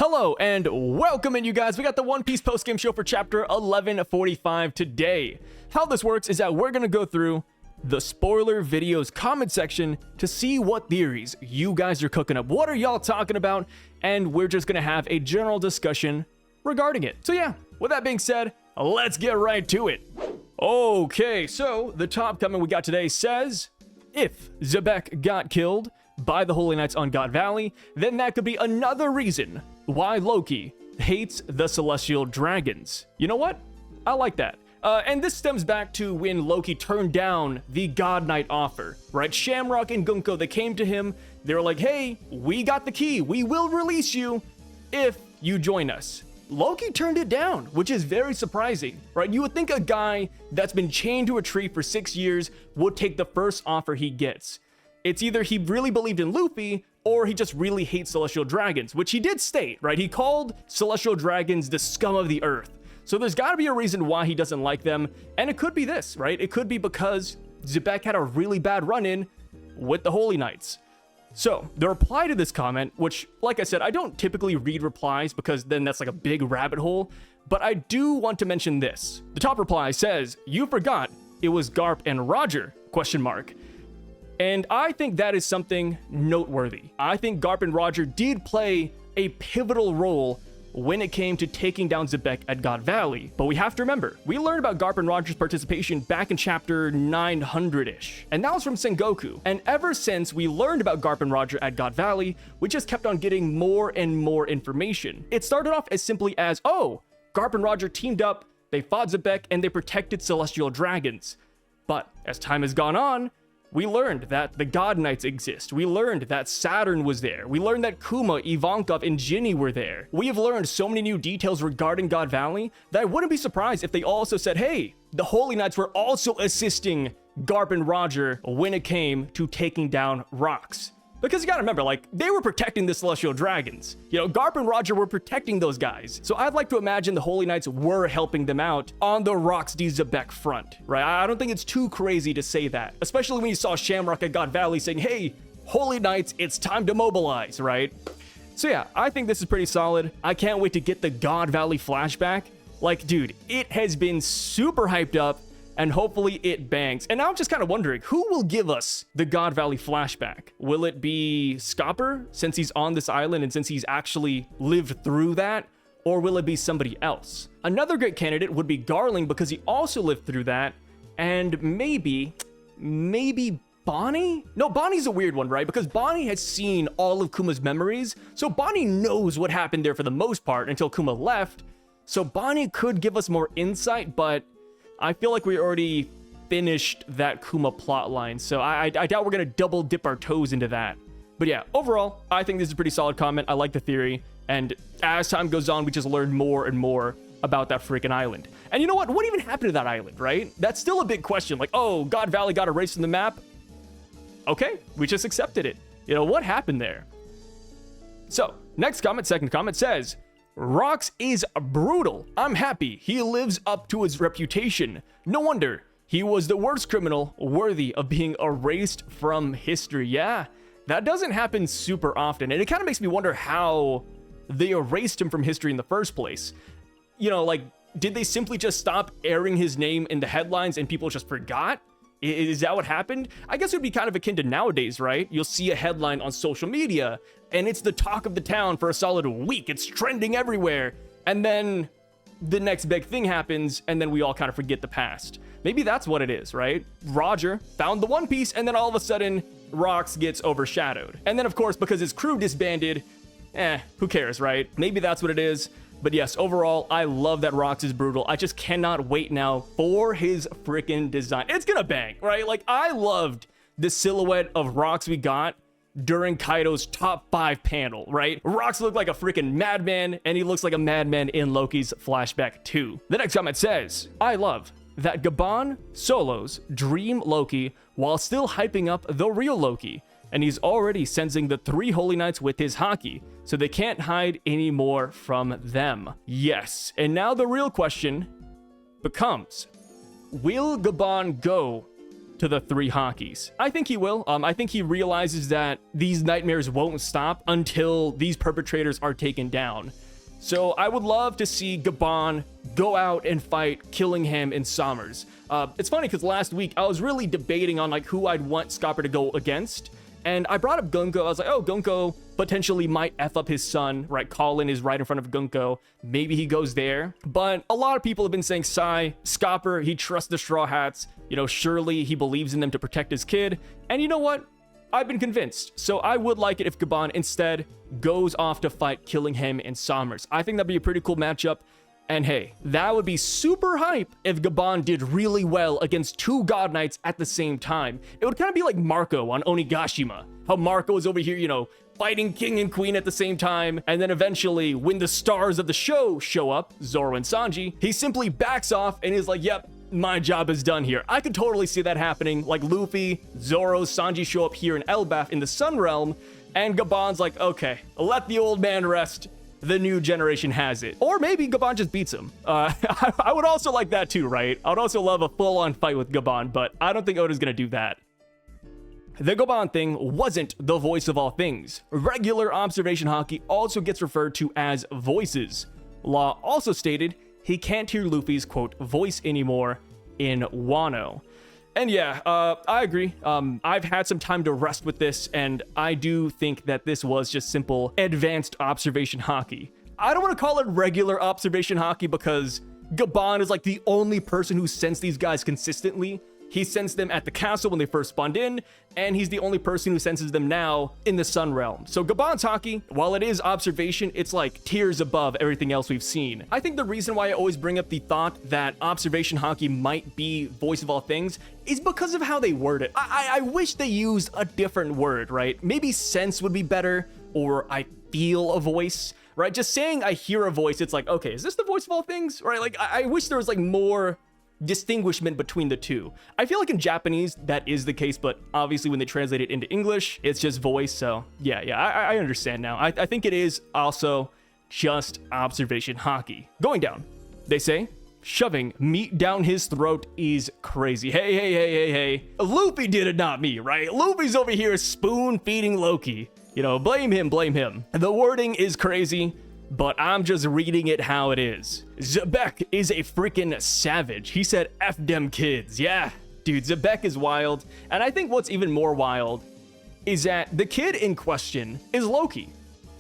Hello and welcome in, you guys. We got the One Piece post-game show for chapter 1145 today. How this works is that we're going to go through the spoiler videos comment section to see what theories you guys are cooking up. What are y'all talking about? And we're just going to have a general discussion regarding it. So yeah, with that being said, let's get right to it. Okay, so the top comment we got today says, if Xebec got killed by the Holy Knights on God Valley, then that could be another reason why Loki hates the Celestial Dragons. You know what? I like that. And this stems back to when Loki turned down the God Knight offer, right? Shamrock and Gunko, they came to him. They were like, hey, we got the key. We will release you if you join us. Loki turned it down, which is very surprising, right? You would think a guy that's been chained to a tree for 6 years would take the first offer he gets. It's either he really believed in Luffy or he just really hates Celestial Dragons, which he did state, right? He called Celestial Dragons the scum of the earth. So there's got to be a reason why he doesn't like them. And it could be this, right? It could be because Xebec had a really bad run-in with the Holy Knights. So the reply to this comment, which, like I said, I don't typically read replies because then that's like a big rabbit hole, but I do want to mention this. The top reply says, you forgot it was Garp and Roger, ? And I think that is something noteworthy. I think Garp and Roger did play a pivotal role when it came to taking down Xebec at God Valley. But we have to remember, we learned about Garp and Roger's participation back in chapter 900-ish. And that was from Sengoku. And ever since we learned about Garp and Roger at God Valley, we just kept on getting more and more information. It started off as simply as, oh, Garp and Roger teamed up, they fought Xebec, and they protected Celestial Dragons. But as time has gone on, we learned that the God Knights exist. We learned that Saturn was there. We learned that Kuma, Ivankov, and Ginny were there. We have learned so many new details regarding God Valley that I wouldn't be surprised if they also said, hey, the Holy Knights were also assisting Garp and Roger when it came to taking down rocks. Because you gotta remember, like, they were protecting the Celestial Dragons. You know, Garp and Roger were protecting those guys. So I'd like to imagine the Holy Knights were helping them out on the Rocks D Xebec front, right? I don't think it's too crazy to say that. Especially when you saw Shamrock at God Valley saying, hey, Holy Knights, it's time to mobilize, right? So yeah, I think this is pretty solid. I can't wait to get the God Valley flashback. Like, dude, it has been super hyped up, and hopefully it bangs. And now I'm just kind of wondering, who will give us the God Valley flashback? Will it be Scopper, since he's on this island and since he's actually lived through that? Or will it be somebody else? Another great candidate would be Garling, because he also lived through that. And maybe Bonnie? No, Bonnie's a weird one, right? Because Bonnie has seen all of Kuma's memories, so Bonnie knows what happened there for the most part until Kuma left. So Bonnie could give us more insight, but I feel like we already finished that Kuma plotline, so I doubt we're going to double dip our toes into that. But yeah, overall, I think this is a pretty solid comment. I like the theory, and as time goes on, we just learn more and more about that freaking island. And you know what? What even happened to that island, right? That's still a big question. Like, oh, God Valley got erased from the map. Okay, we just accepted it. You know, what happened there? So, next comment, second comment says, Rocks is brutal. I'm happy he lives up to his reputation. No wonder he was the worst criminal worthy of being erased from history. Yeah, that doesn't happen super often. And it kind of makes me wonder how they erased him from history in the first place. You know, like, did they simply just stop airing his name in the headlines and people just forgot? Is that what happened? I guess it would be kind of akin to nowadays, right? You'll see a headline on social media and it's the talk of the town for a solid week. It's trending everywhere. And then the next big thing happens and then we all kind of forget the past. Maybe that's what it is, right? Roger found the One Piece and then all of a sudden Rocks gets overshadowed. And then of course, because his crew disbanded, who cares, right? Maybe that's what it is. But yes, overall, I love that Rocks is brutal. I just cannot wait now for his freaking design. It's gonna bang, right? Like, I loved the silhouette of Rocks we got during Kaido's top 5 panel, right? Rocks looked like a freaking madman, and he looks like a madman in Loki's flashback too. The next comment says, I love that Gaban solos Dream Loki while still hyping up the real Loki. And he's already sensing the 3 Holy Knights with his Haki, so they can't hide anymore from them. Yes, and now the real question becomes, will Gaban go to the 3 Hakis. I think he will. I think he realizes that these nightmares won't stop until these perpetrators are taken down. So I would love to see Gaban go out and fight, killing him in Sommers. It's funny because last week I was really debating on like who I'd want Scopper to go against. And I brought up Gunko. I was like, oh, Gunko potentially might F up his son, right? Colin is right in front of Gunko. Maybe he goes there. But a lot of people have been saying, Scopper, he trusts the Straw Hats. You know, surely he believes in them to protect his kid. And you know what? I've been convinced. So I would like it if Gaban instead goes off to fight, killing him in Sommers. I think that'd be a pretty cool matchup. And hey, that would be super hype if Gaban did really well against 2 God Knights at the same time. It would kind of be like Marco on Onigashima. How Marco is over here, you know, fighting King and Queen at the same time. And then eventually, when the stars of the show show up, Zoro and Sanji, he simply backs off and is like, yep, my job is done here. I could totally see that happening. Like Luffy, Zoro, Sanji show up here in Elbaf in the Sun Realm. And Gaban's like, okay, let the old man rest. The new generation has it. Or maybe Gaban just beats him. I would also like that too, right? I would also love a full-on fight with Gaban, but I don't think Oda's gonna do that. The Gaban thing wasn't the voice of all things. Regular observation Haki also gets referred to as voices. Law also stated he can't hear Luffy's, quote, voice anymore in Wano. And yeah, I agree. I've had some time to rest with this, and I do think that this was just simple advanced observation Haki. I don't want to call it regular observation Haki because Gaban is like the only person who sensed these guys consistently. He sensed them at the castle when they first spawned in, and he's the only person who senses them now in the Sun Realm. So Gaban's Haki, while it is observation, it's like tiers above everything else we've seen. I think the reason why I always bring up the thought that observation Haki might be voice of all things is because of how they word it. I wish they used a different word, right? Maybe sense would be better, or I feel a voice, right? Just saying I hear a voice, it's like, okay, is this the voice of all things, right? Like, I wish there was like more distinguishment between the two. I feel like in Japanese that is the case, but obviously when they translate it into English, it's just voice. So yeah, I understand now. I think it is also just observation Haki. Going down, they say, shoving meat down his throat is crazy. Hey. Luffy did it, not me, right? Luffy's over here spoon feeding Loki. You know, blame him. The wording is crazy, but I'm just reading it how it is. Xebec is a freaking savage. He said, F them kids. Yeah, dude, Xebec is wild. And I think what's even more wild is that the kid in question is Loki.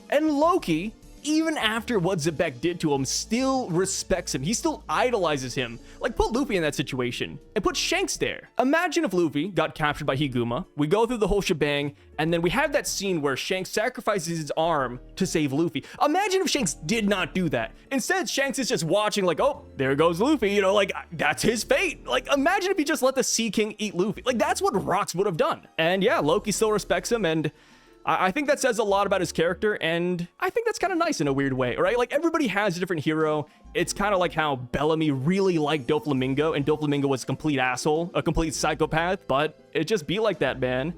And Loki, even after what Xebec did to him, still respects him. He still idolizes him. Like, put Luffy in that situation and put Shanks there. Imagine if Luffy got captured by Higuma, we go through the whole shebang, and then we have that scene where Shanks sacrifices his arm to save Luffy. Imagine if Shanks did not do that. Instead, Shanks is just watching like, oh, there goes Luffy, you know, like, that's his fate. Like, imagine if he just let the Sea King eat Luffy. Like, that's what Rox would have done. And yeah, Loki still respects him, and I think that says a lot about his character, and I think that's kind of nice in a weird way, right? Like, everybody has a different hero. It's kind of like how Bellamy really liked Doflamingo, and Doflamingo was a complete asshole, a complete psychopath, but it just be like that, man.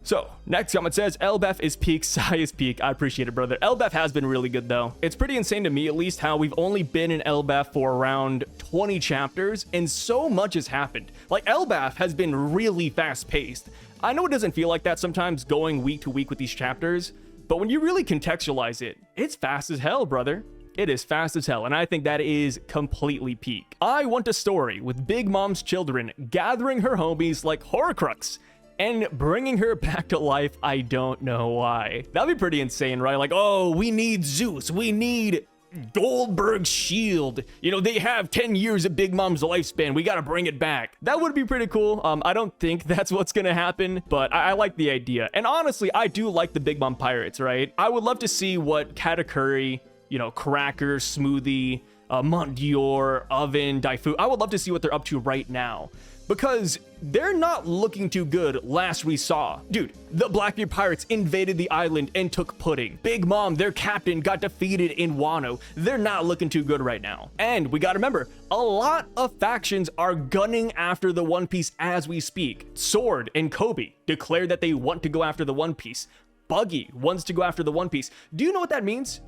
So, next comment says, Elbaf is peak, Sai is peak. I appreciate it, brother. Elbaf has been really good, though. It's pretty insane to me, at least, how we've only been in Elbaf for around 20 chapters, and so much has happened. Like, Elbaf has been really fast-paced. I know it doesn't feel like that sometimes going week to week with these chapters, but when you really contextualize it, it's fast as hell, brother. It is fast as hell, and I think that is completely peak. I want a story with Big Mom's children gathering her homies like Horcrux and bringing her back to life. I don't know why. That'd be pretty insane, right? Like, oh, we need Zeus. We need Goldberg's shield. You know, they have 10 years of Big Mom's lifespan. We gotta bring it back. That would be pretty cool. I don't think that's what's gonna happen, but I like the idea. And honestly, I do like the Big Mom pirates, right? I would love to see what Katakuri, you know, Cracker, Smoothie, Mondior, Oven, Daifu, I would love to see what they're up to right now, because they're not looking too good last we saw. Dude, the Blackbeard pirates invaded the island and took Pudding. Big Mom, their captain, got defeated in Wano. They're not looking too good right now. And we gotta remember, a lot of factions are gunning after the One Piece as we speak. Sword and Kobe declared that they want to go after the One Piece. Buggy wants to go after the One Piece. Do you know what that means?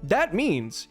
That means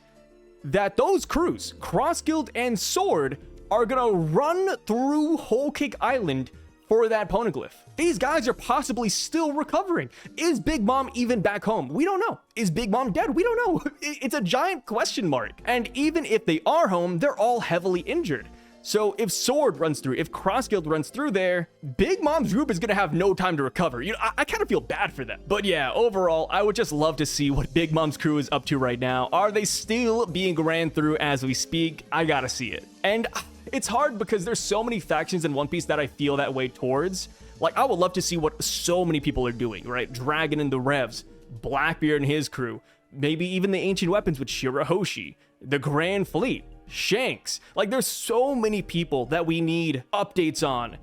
that those crews, Cross Guild and Sword, are gonna run through Whole Cake Island for that poneglyph. These guys are possibly still recovering. Is Big Mom even back home? We don't know. Is Big Mom dead? We don't know. It's a giant question mark. And even if they are home, they're all heavily injured. So if Sword runs through, if Crossguild runs through there, Big Mom's group is gonna have no time to recover. You know, I kind of feel bad for them. But yeah, overall, I would just love to see what Big Mom's crew is up to right now. Are they still being ran through as we speak? I gotta see it. And it's hard because there's so many factions in One Piece that I feel that way towards. Like, I would love to see what so many people are doing, right? Dragon and the Revs, Blackbeard and his crew, maybe even the Ancient Weapons with Shirahoshi, the Grand Fleet, Shanks. Like, there's so many people that we need updates on,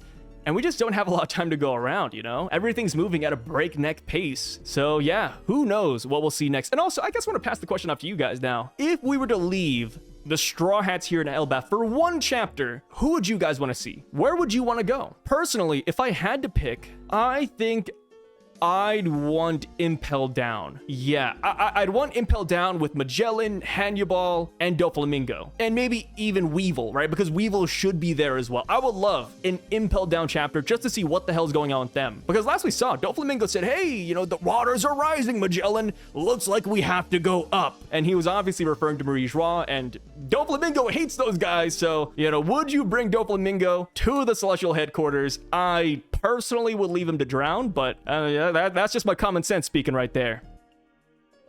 and we just don't have a lot of time to go around, you know? Everything's moving at a breakneck pace. So yeah, who knows what we'll see next. And also, I guess I want to pass the question off to you guys now. If we were to leave the Straw Hats here in Elbaf for one chapter, who would you guys want to see? Where would you want to go? Personally, if I had to pick, I think I'd want Impel Down. Yeah, I'd want Impel Down with Magellan, Hannibal, and Doflamingo. And maybe even Weevil, right? Because Weevil should be there as well. I would love an Impel Down chapter just to see what the hell's going on with them. Because last we saw, Doflamingo said, hey, you know, the waters are rising, Magellan. Looks like we have to go up. And he was obviously referring to Marie Joie, and Doflamingo hates those guys. So, you know, would you bring Doflamingo to the Celestial Headquarters? I personally would leave him to drown, but yeah, that's just my common sense speaking right there.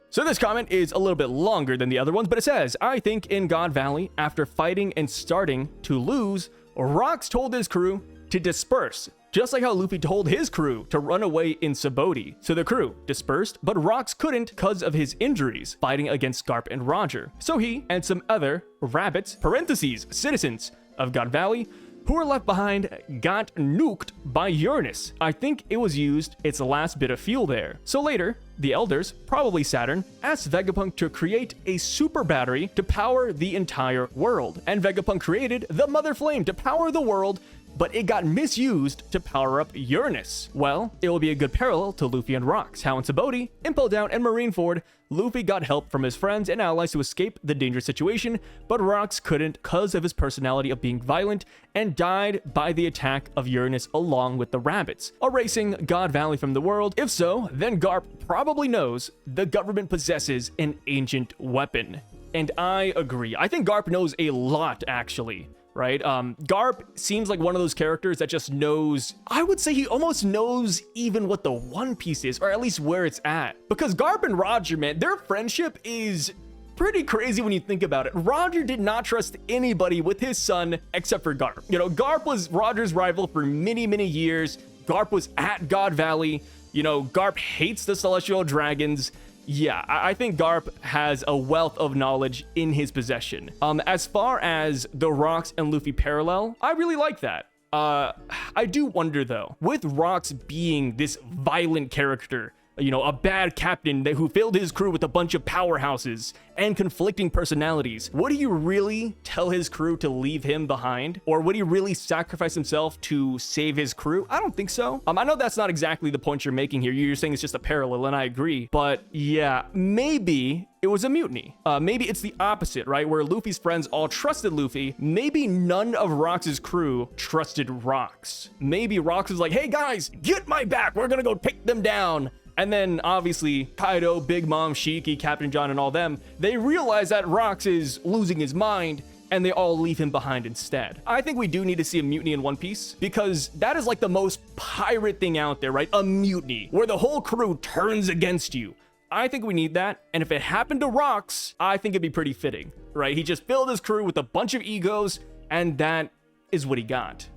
So this comment is a little bit longer than the other ones, but it says, I think in God Valley, after fighting and starting to lose, Rox told his crew to disperse, just like how Luffy told his crew to run away in Sabaody. So the crew dispersed, but Rox couldn't because of his injuries fighting against Garp and Roger. So he and some other rabbits, parentheses, citizens of God Valley, who were left behind, got nuked by Uranus. I think it was used its last bit of fuel there. So later, the elders, probably Saturn, asked Vegapunk to create a super battery to power the entire world. And Vegapunk created the Mother Flame to power the world, but it got misused to power up Uranus. Well, it will be a good parallel to Luffy and Rox, how in Sabaody, Impel Down, and Marineford, Luffy got help from his friends and allies to escape the dangerous situation, but Rox couldn't because of his personality of being violent and died by the attack of Uranus along with the rabbits, erasing God Valley from the world. If so, then Garp probably knows the government possesses an ancient weapon. And I agree. I think Garp knows a lot, actually. Right? Garp seems like one of those characters that just knows, I would say he almost knows even what the One Piece is, or at least where it's at. Because Garp and Roger, man, their friendship is pretty crazy when you think about it. Roger did not trust anybody with his son except for Garp. You know, Garp was Roger's rival for many, many years. Garp was at God Valley. You know, Garp hates the Celestial Dragons. Yeah, I think Garp has a wealth of knowledge in his possession. As far as the Rox and Luffy parallel, I really like that. I do wonder though, with Rox being this violent character, you know, a bad captain who filled his crew with a bunch of powerhouses and conflicting personalities, would he really tell his crew to leave him behind? Or would he really sacrifice himself to save his crew? I don't think so. I know that's not exactly the point you're making here. You're saying it's just a parallel, and I agree. But yeah, maybe it was a mutiny. Maybe it's the opposite, right? Where Luffy's friends all trusted Luffy. Maybe none of Rox's crew trusted Rox. Maybe Rox was like, hey guys, get my back. We're gonna go take them down. And then, obviously, Kaido, Big Mom, Shiki, Captain John, and all them, they realize that Rox is losing his mind, and they all leave him behind instead. I think we do need to see a mutiny in One Piece, because that is like the most pirate thing out there, right? A mutiny, where the whole crew turns against you. I think we need that, and if it happened to Rox, I think it'd be pretty fitting, right? He just filled his crew with a bunch of egos, and that is what he got.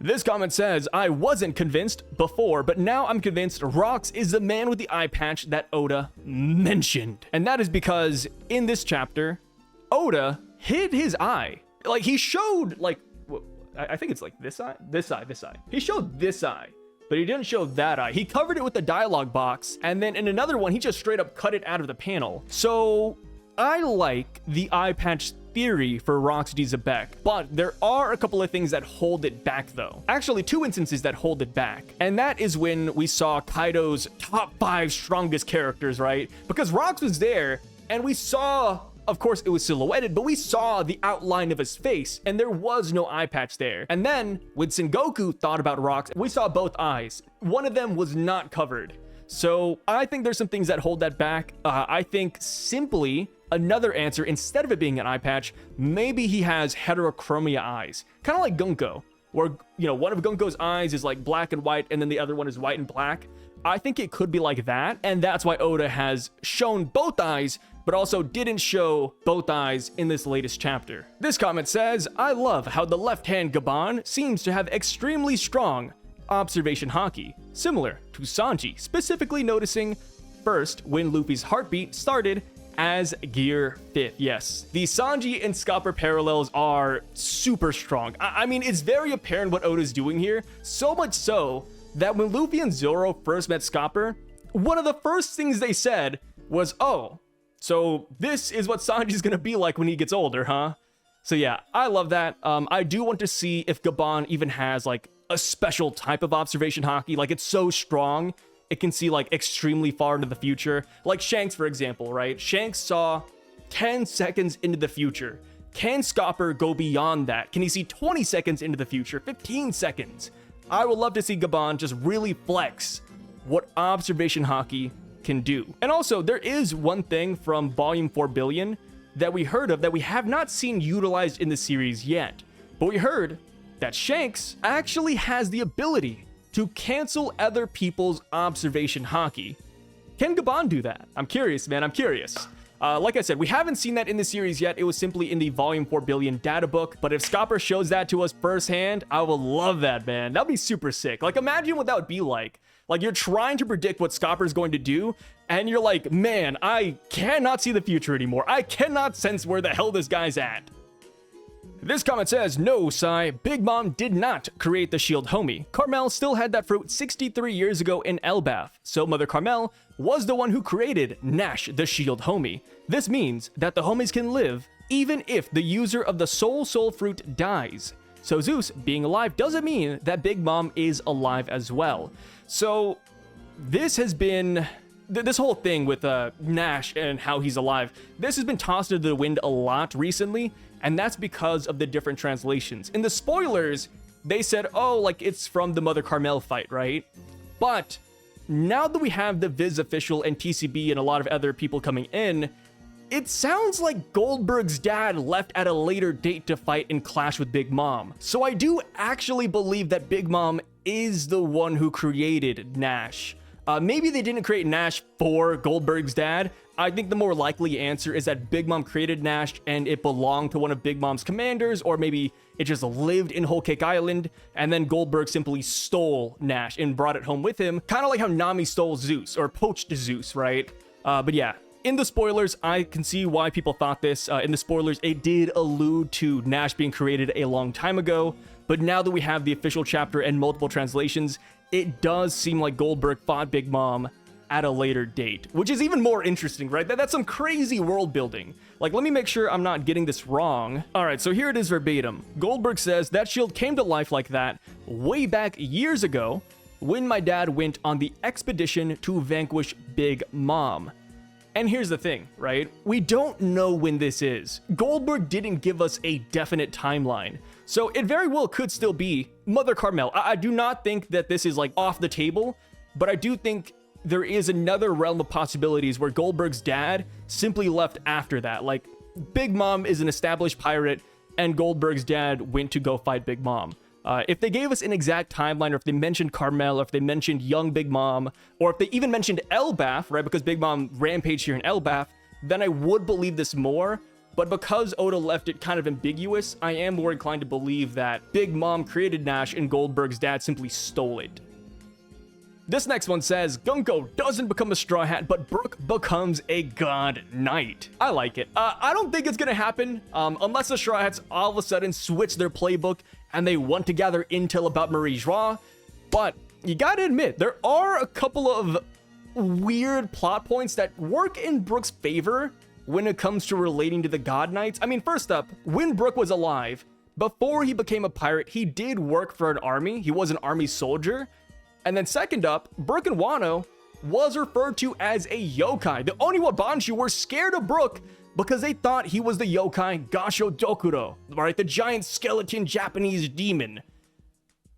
This comment says, I wasn't convinced before, but now I'm convinced Rox is the man with the eye patch that Oda mentioned. And that is because in this chapter, Oda hid his eye. Like, he showed, like, I think it's like this eye. He showed this eye, but he didn't show that eye. He covered it with the dialogue box, and then in another one, he just straight up cut it out of the panel. So I like the eye patch theory for Rox D Xebec, but there are a couple of things that hold it back though. Actually, two instances that hold it back. And that is when we saw Kaido's top 5 strongest characters, right? Because Rox was there and we saw Of course, it was silhouetted, but we saw the outline of his face, and there was no eye patch there. And then, when Sengoku thought about rocks, we saw both eyes. One of them was not covered. So I think there's some things that hold that back. I think simply another answer, instead of it being an eye patch, maybe he has heterochromia eyes. Kind of like Gunko, where, you know, one of Gunko's eyes is like black and white, and then the other one is white and black. I think it could be like that, and that's why Oda has shown both eyes, but also didn't show both eyes in this latest chapter. This comment says, I love how the left-hand Gaban seems to have extremely strong observation haki, similar to Sanji, specifically noticing first when Luffy's heartbeat started as Gear 5th. Yes, the Sanji and Scopper parallels are super strong. I mean, it's very apparent what Oda's doing here, so much so that when Luffy and Zoro first met Scopper, one of the first things they said was, oh, so this is what Sanji's gonna be like when he gets older, huh? So yeah, I love that. I do want to see if Gaban even has like a special type of observation haki, like it's so strong it can see like extremely far into the future, like Shanks, for example, right? Shanks saw 10 seconds into the future. Can Scopper go beyond that? Can he see 20 seconds into the future, 15 seconds? I would love to see Gaban just really flex what observation haki can do. And also, there is one thing from Volume 4 Billion that we heard of that we have not seen utilized in the series yet, but we heard that Shanks actually has the ability to cancel other people's observation haki. Can Gaban do that? I'm curious, man, I'm curious. Like I said, we haven't seen that in the series yet. It was simply in the Volume 4 Billion data book, but if Scopper shows that to us firsthand, I will love that, man. That'd be super sick. Like, imagine what that would be like. Like, you're trying to predict what Scopper's going to do, and you're like, man, I cannot see the future anymore. I cannot sense where the hell this guy's at. This comment says, no, Sai, Big Mom did not create the shield homie. Carmel still had that fruit 63 years ago in Elbaf, so Mother Carmel was the one who created Nash, the shield homie. This means that the homies can live even if the user of the soul fruit dies. So Zeus being alive doesn't mean that Big Mom is alive as well. So this has been... This whole thing with Nash and how he's alive, this has been tossed into the wind a lot recently, and that's because of the different translations. In the spoilers, they said, oh, like it's from the Mother Carmel fight, right? But now that we have the Viz official and TCB and a lot of other people coming in, it sounds like Goldberg's dad left at a later date to fight and clash with Big Mom. So I do actually believe that Big Mom is the one who created Nash. Maybe they didn't create Nash for Goldberg's dad. I think the more likely answer is that Big Mom created Nash and it belonged to one of Big Mom's commanders, or maybe it just lived in Whole Cake Island, and then Goldberg simply stole Nash and brought it home with him, kind of like how Nami stole Zeus, or poached Zeus, right? But yeah, in the spoilers, I can see why people thought this. In the spoilers, it did allude to Nash being created a long time ago, but now that we have the official chapter and multiple translations, it does seem like Goldberg fought Big Mom at a later date, which is even more interesting, right? That's some crazy world building. Like, let me make sure I'm not getting this wrong. All right, so here it is verbatim. Goldberg says that shield came to life like that way back years ago when my dad went on the expedition to vanquish Big Mom. And here's the thing, right? We don't know when this is. Goldberg didn't give us a definite timeline. So it very well could still be Mother Carmel. I do not think that this is like off the table, but I do think there is another realm of possibilities where Goldberg's dad simply left after that. Like, Big Mom is an established pirate and Goldberg's dad went to go fight Big Mom. If they gave us an exact timeline, or if they mentioned Carmel, or if they mentioned young Big Mom, or if they even mentioned Elbaf, right, because Big Mom rampaged here in Elbaf, then I would believe this more. But because Oda left it kind of ambiguous, I am more inclined to believe that Big Mom created Nash and Goldberg's dad simply stole it. This next one says, Gunko doesn't become a Straw Hat, but Brook becomes a God Knight. I like it. I don't think it's gonna happen unless the Straw Hats all of a sudden switch their playbook and they want to gather intel about Marie Joie. But you gotta admit, there are a couple of weird plot points that work in Brook's favor when it comes to relating to the God Knights. I mean, first up, when Brook was alive, before he became a pirate, he did work for an army. He was an army soldier. And then second up, Brook and Wano was referred to as a yokai. The Oniwabanshu were scared of Brook because they thought he was the yokai Gasho Dokuro, right? The giant skeleton Japanese demon.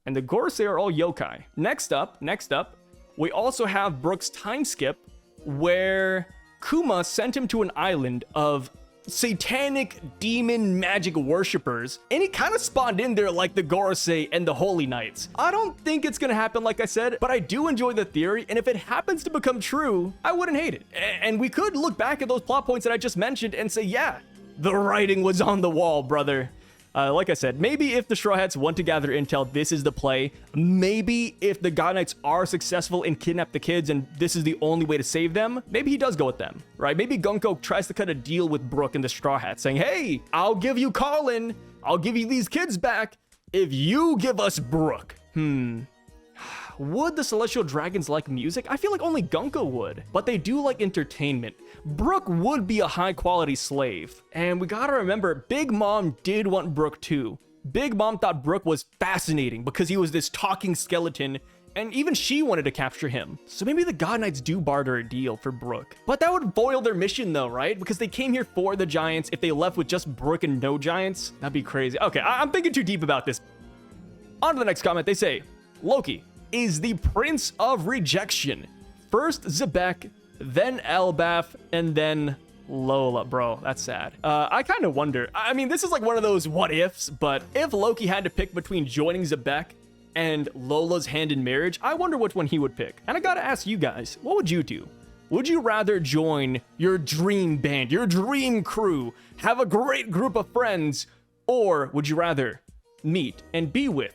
And the Gorosei are all yokai. Next up, we also have Brook's time skip, where Kuma sent him to an island of satanic demon magic worshippers, and he kind of spawned in there like the Gorosei and the Holy Knights. I don't think it's gonna happen, like I said, but I do enjoy the theory, and if it happens to become true, I wouldn't hate it. And we could look back at those plot points that I just mentioned and say, yeah, the writing was on the wall, brother. Like I said, maybe if the Straw Hats want to gather intel, this is the play. Maybe if the God Knights are successful and kidnap the kids and this is the only way to save them, maybe he does go with them, right? Maybe Gunko tries to cut a deal with Brook and the Straw Hats, saying, hey, I'll give you Colin, I'll give you these kids back if you give us Brook. Would the Celestial Dragons like music? I feel like only Gunko would, but they do like entertainment. Brook would be a high-quality slave. And we gotta remember, Big Mom did want Brook too. Big Mom thought Brook was fascinating because he was this talking skeleton, and even she wanted to capture him. So maybe the God Knights do barter a deal for Brook. But that would foil their mission though, right? Because they came here for the Giants. If they left with just Brook and no Giants, that'd be crazy. Okay, I'm thinking too deep about this. On to the next comment. They say, Loki is the Prince of Rejection. First Xebec, then Elbaf, and then Lola. Bro, that's sad. I kind of wonder. I mean, this is like one of those what ifs, but if Loki had to pick between joining Xebec and Lola's hand in marriage, I wonder which one he would pick. And I gotta ask you guys, what would you do? Would you rather join your dream band, your dream crew, have a great group of friends, or would you rather meet and be with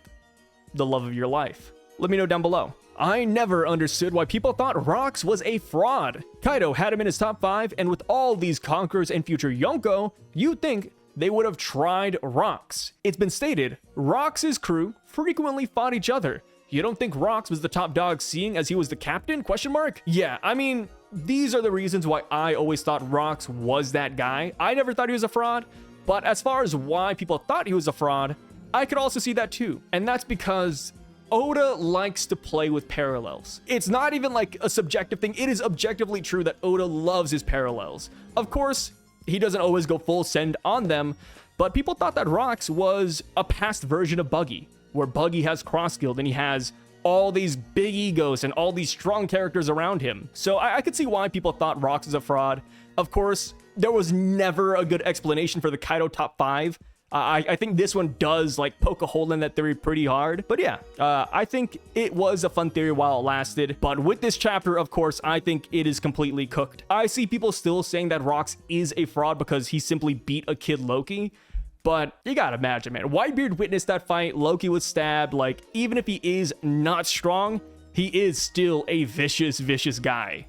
the love of your life? Let me know down below. I never understood why people thought Rox was a fraud. Kaido had him in his top 5, and with all these conquerors and future Yonko, you'd think they would have tried Rox. It's been stated, Rox's crew frequently fought each other. You don't think Rox was the top dog seeing as he was the captain? Question mark? Yeah, I mean, these are the reasons why I always thought Rox was that guy. I never thought he was a fraud, but as far as why people thought he was a fraud, I could also see that too. And that's because Oda likes to play with parallels. It's not even like a subjective thing. It is objectively true that Oda loves his parallels. Of course, he doesn't always go full send on them, but people thought that Rox was a past version of Buggy, where Buggy has cross-skilled and he has all these big egos and all these strong characters around him. So I could see why people thought Rox was a fraud. Of course, there was never a good explanation for the Kaido top 5. I think this one does like poke a hole in that theory pretty hard. But yeah, I think it was a fun theory while it lasted. But with this chapter, of course, I think it is completely cooked. I see people still saying that Rox is a fraud because he simply beat a kid Loki. But you gotta imagine, man. Whitebeard witnessed that fight. Loki was stabbed. Like, even if he is not strong, he is still a vicious, vicious guy.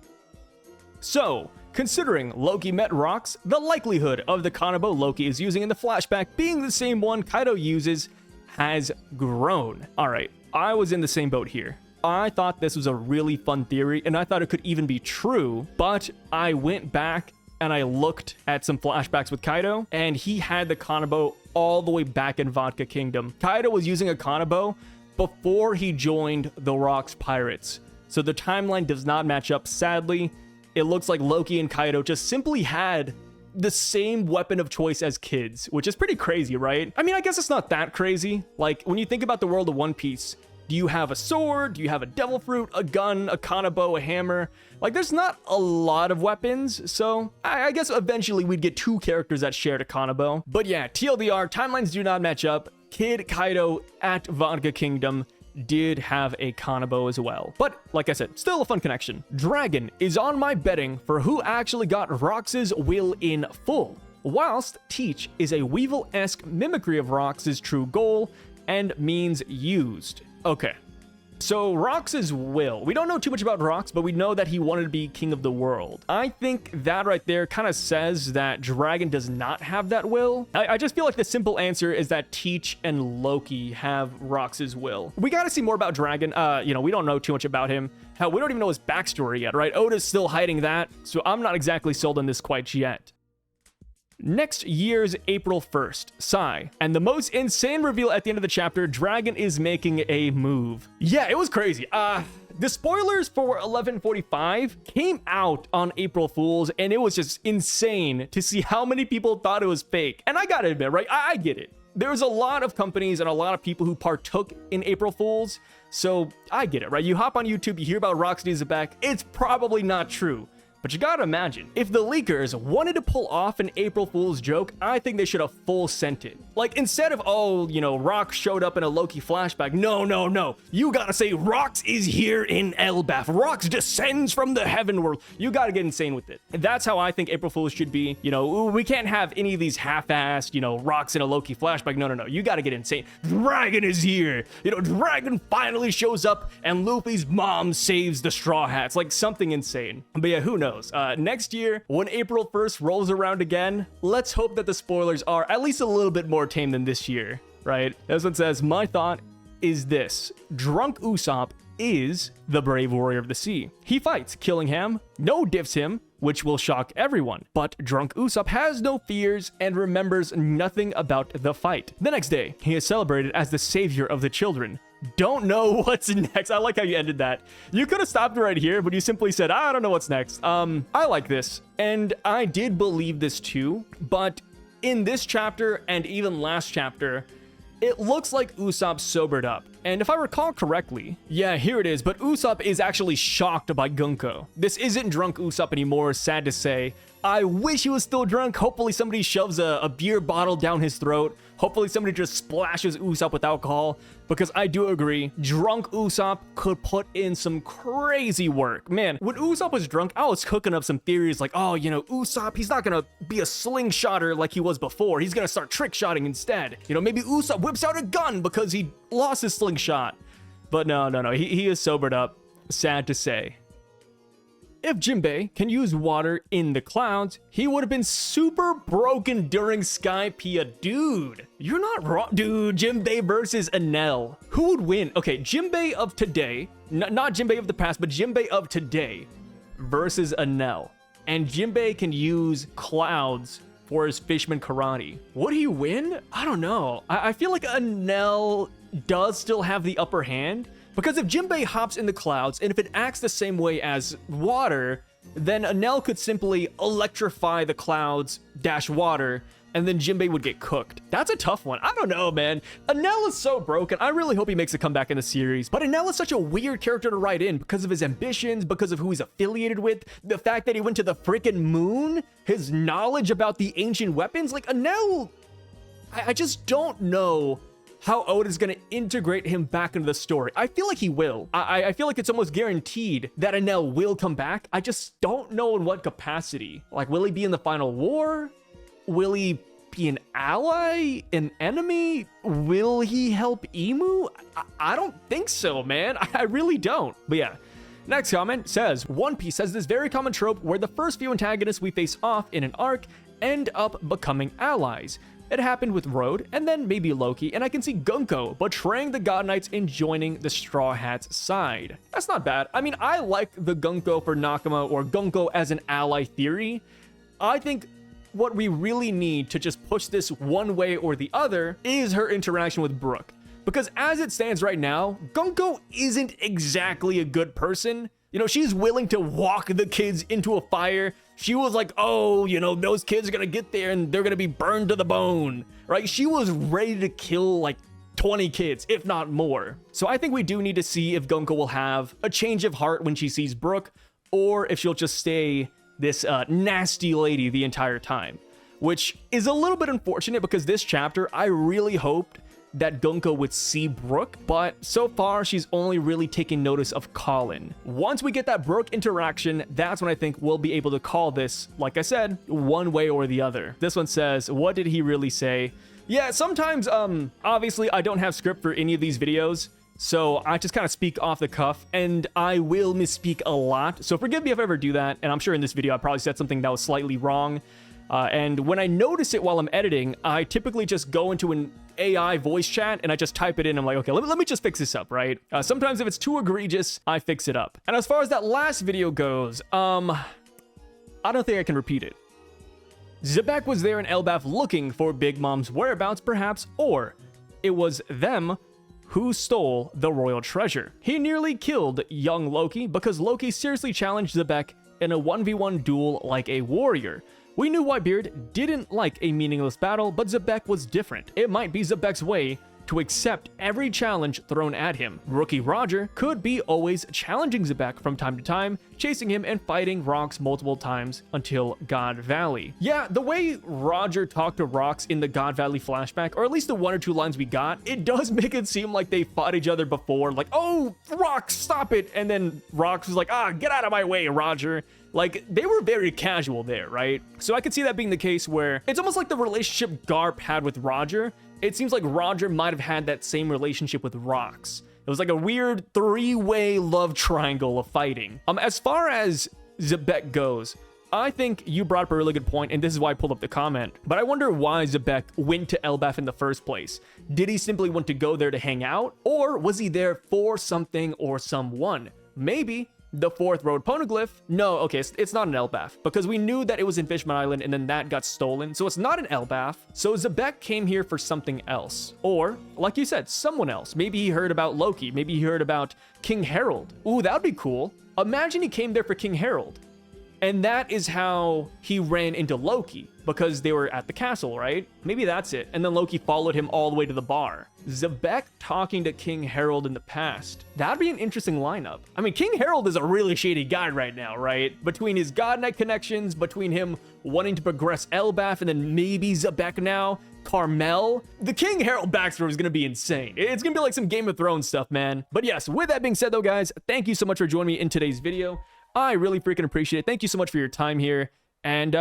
So, considering Loki met Rox, the likelihood of the Kanabo Loki is using in the flashback being the same one Kaido uses has grown. Alright, I was in the same boat here. I thought this was a really fun theory, and I thought it could even be true, but I went back and I looked at some flashbacks with Kaido, and he had the Kanabo all the way back in Vodka Kingdom. Kaido was using a Kanabo before he joined the Rox Pirates, so the timeline does not match up, sadly. It looks like Loki and Kaido just simply had the same weapon of choice as kids, which is pretty crazy, right? I mean, I guess it's not that crazy. Like, when you think about the world of One Piece, do you have a sword? Do you have a devil fruit, a gun, a kanabo, a hammer? Like, there's not a lot of weapons, so I guess eventually we'd get 2 characters that shared a kanabo. But yeah, TLDR, timelines do not match up. Kid Kaido at Vodka Kingdom did have a kanabo as well. But like I said, still a fun connection. Dragon is on my betting for who actually got Rox's will in full, whilst Teach is a Weevil-esque mimicry of Rox's true goal and means used. Okay, so Rox's will. We don't know too much about Rox, but we know that he wanted to be king of the world. I think that right there kind of says that Dragon does not have that will. I just feel like the simple answer is that Teach and Loki have Rox's will. We got to see more about Dragon. You know, we don't know too much about him. Hell, we don't even know his backstory yet, right? Oda's still hiding that, so I'm not exactly sold on this quite yet. Next year's April 1st, Sai. And the most insane reveal at the end of the chapter, Dragon is making a move. Yeah, it was crazy. The spoilers for 1145 came out on April Fool's, and it was just insane to see how many people thought it was fake. And I gotta admit, right, I get it. There's a lot of companies and a lot of people who partook in April Fool's, so I get it, right? You hop on YouTube, you hear about D Xebec, it's probably not true. But you gotta imagine, if the leakers wanted to pull off an April Fool's joke, I think they should have full sent it. Like, instead of, oh, you know, Rox showed up in a Loki flashback, no. You gotta say, Rox is here in Elbaf. Rox descends from the heaven world. You gotta get insane with it. And that's how I think April Fool's should be. You know, we can't have any of these half-assed, you know, Rox in a Loki flashback. No. You gotta get insane. Dragon is here. You know, Dragon finally shows up and Luffy's mom saves the Straw Hats. Like, something insane. But yeah, who knows? Next year, when April 1st rolls around again, let's hope that the spoilers are at least a little bit more tame than this year, right? This one says, my thought is this: drunk Usopp is the brave warrior of the sea. He fights, killing him, no diffs him, which will shock everyone. But drunk Usopp has no fears and remembers nothing about the fight. The next day, he is celebrated as the savior of the children. Don't know what's next. I like how you ended that. You could have stopped right here, but you simply said, I don't know what's next. I like this, and I did believe this too, but in this chapter and even last chapter, it looks like Usopp sobered up. And if I recall correctly, yeah, here it is, but Usopp is actually shocked by Gunko. This isn't drunk Usopp anymore, sad to say. I wish he was still drunk. Hopefully somebody shoves a beer bottle down his throat. Hopefully somebody just splashes Usopp with alcohol, because I do agree, drunk Usopp could put in some crazy work. Man, when Usopp was drunk, I was cooking up some theories like, oh, you know, Usopp, he's not gonna be a slingshotter like he was before. He's gonna start trick shotting instead. You know, maybe Usopp whips out a gun because he lost his slingshot. But no, he is sobered up, sad to say. If Jinbe can use water in the clouds, he would have been super broken during Skypiea. Dude, you're not wrong. Dude, Jinbe versus Enel. Who would win? Okay, Jinbe of today, not Jinbe of the past, but Jinbe of today versus Enel. And Jinbe can use clouds for his Fishman karate. Would he win? I don't know. I feel like Enel does still have the upper hand. Because if Jinbe hops in the clouds, and if it acts the same way as water, then Enel could simply electrify the clouds dash water, and then Jinbe would get cooked. That's a tough one. I don't know, man. Enel is so broken. I really hope he makes a comeback in the series. But Enel is such a weird character to write in because of his ambitions, because of who he's affiliated with, the fact that he went to the freaking moon, his knowledge about the ancient weapons. Like, Enel, I just don't know how Oda is going to integrate him back into the story. I feel like he will. I feel like it's almost guaranteed that Enel will come back. I just don't know in what capacity. Like, will he be in the final war? Will he be an ally? An enemy? Will he help Emu? I don't think so, man. I really don't. But yeah. Next comment says, One Piece has this very common trope where the first few antagonists we face off in an arc end up becoming allies. It happened with Road, and then maybe Loki, and I can see Gunko betraying the God Knights and joining the Straw Hats' side. That's not bad. I mean, I like the Gunko for Nakama or Gunko as an ally theory. I think what we really need to just push this one way or the other is her interaction with Brook. Because as it stands right now, Gunko isn't exactly a good person. You know, she's willing to walk the kids into a fire. She was like, oh, you know, those kids are gonna get there and they're gonna be burned to the bone, right? She was ready to kill like 20 kids, if not more. So I think we do need to see if Gunko will have a change of heart when she sees Brook, or if she'll just stay this nasty lady the entire time, which is a little bit unfortunate because this chapter, I really hoped that Gunko would see Brook, but so far she's only really taking notice of Colin. Once we get that Brook interaction, that's when I think we'll be able to call this, like I said, one way or the other. This one says, what did he really say? Yeah, sometimes, obviously I don't have script for any of these videos, so I just kind of speak off the cuff, and I will misspeak a lot, so forgive me if I ever do that, and I'm sure in this video I probably said something that was slightly wrong. And when I notice it while I'm editing, I typically just go into an AI voice chat and I just type it in. I'm like, okay, let me just fix this up, right? Sometimes if it's too egregious, I fix it up. And as far as that last video goes, I don't think I can repeat it. Xebec was there in Elbaf looking for Big Mom's whereabouts, perhaps, or it was them who stole the royal treasure. He nearly killed young Loki because Loki seriously challenged Xebec in a 1v1 duel like a warrior. We knew Whitebeard didn't like a meaningless battle, but Xebec was different. It might be Xebec's way to accept every challenge thrown at him. Rookie Roger could be always challenging Xebec from time to time, chasing him and fighting Rox multiple times until God Valley. Yeah, the way Roger talked to Rox in the God Valley flashback, or at least the 1 or 2 lines we got, it does make it seem like they fought each other before, like, oh, Rox, stop it, and then Rox was like, get out of my way, Roger. Like, they were very casual there, right? So I could see that being the case where it's almost like the relationship Garp had with Roger. It seems like Roger might have had that same relationship with Rox. It was like a weird 3-way love triangle of fighting. As far as Xebec goes, I think you brought up a really good point, and this is why I pulled up the comment. But I wonder why Xebec went to Elbaf in the first place. Did he simply want to go there to hang out? Or was he there for something or someone? Maybe the 4th road poneglyph? No, okay, it's not an Elbaf, because we knew that it was in Fishman Island and then that got stolen, so it's not an Elbaf. So Xebec came here for something else. Or, like you said, someone else. Maybe he heard about Loki, maybe he heard about King Harold. Ooh, that'd be cool. Imagine he came there for King Harold. And that is how he ran into Loki, because they were at the castle, right? Maybe that's it. And then Loki followed him all the way to the bar. Xebec talking to King Harold in the past. That'd be an interesting lineup. I mean, King Harold is a really shady guy right now, right? Between his God Knight connections, between him wanting to progress Elbaf, and then maybe Xebec now, Carmel. The King Harold backstory is going to be insane. It's going to be like some Game of Thrones stuff, man. But yes, with that being said though, guys, thank you so much for joining me in today's video. I really freaking appreciate it. Thank you so much for your time here. And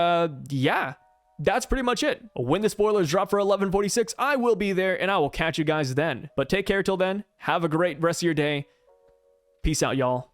yeah, that's pretty much it. When the spoilers drop for 11:46, I will be there and I will catch you guys then. But take care till then. Have a great rest of your day. Peace out, y'all.